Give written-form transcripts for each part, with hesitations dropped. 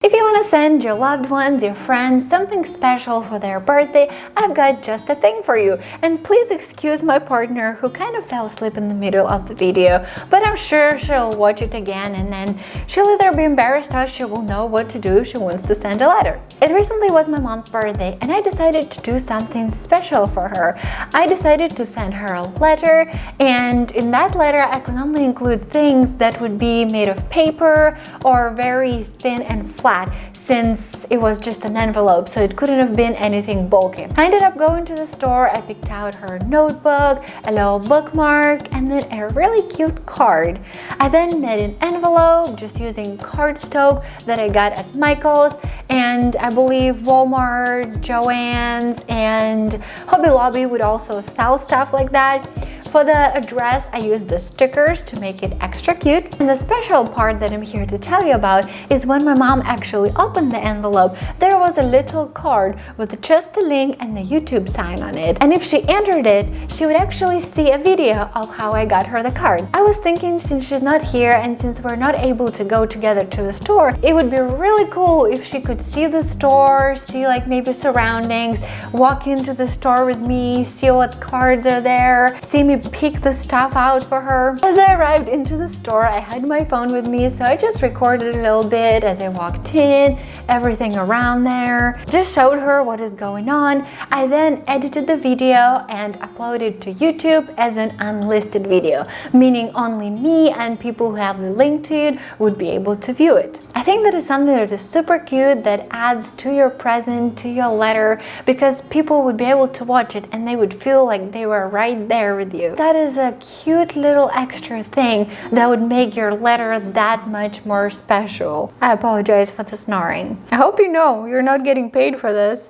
If you want to send your loved ones, your friends, something special for their birthday, I've got just the thing for you. And please excuse my partner who kind of fell asleep in the middle of the video, but I'm sure she'll watch it again and then she'll either be embarrassed or she will know what to do if she wants to send a letter. It recently was my mom's birthday and I decided to do something special for her. I decided to send her a letter, and in that letter I could only include things that would be made of paper or very thin and flat, since it was just an envelope, so it couldn't have been anything bulky. I ended up going to the store. I picked out her notebook, a little bookmark, and then a really cute card. I then made an envelope just using cardstock that I got at Michael's, and I believe Walmart, Joann's, and Hobby Lobby would also sell stuff like that. For the address, I used the stickers to make it extra cute. And the special part that I'm here to tell you about is when my mom actually opened the envelope, there was a little card with just the link and the YouTube sign on it. And if she entered it, she would actually see a video of how I got her the card. I was thinking, since she's not here and since we're not able to go together to the store, it would be really cool if she could see the store, see like maybe surroundings, walk into the store with me, see what cards are there, see me pick the stuff out for her. As I arrived into the store, I had my phone with me, so I just recorded a little bit as I walked in, everything around there, just showed her what is going on. I then edited the video and uploaded to YouTube as an unlisted video, meaning only me and people who have the link to it would be able to view it. I think that is something that is super cute, that adds to your present, to your letter, because people would be able to watch it and they would feel like they were right there with you. That is a cute little extra thing that would make your letter that much more special. I apologize for the snoring. I hope you know you're not getting paid for this.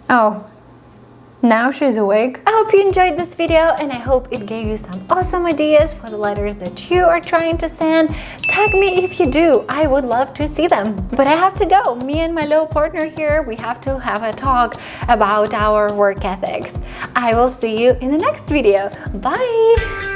Oh. Now she's awake. I hope you enjoyed this video and I hope it gave you some awesome ideas for the letters that you are trying to send. Tag me if you do. I would love to see them. But I have to go. Me and my little partner here, we have to have a talk about our work ethics. I will see you in the next video. Bye!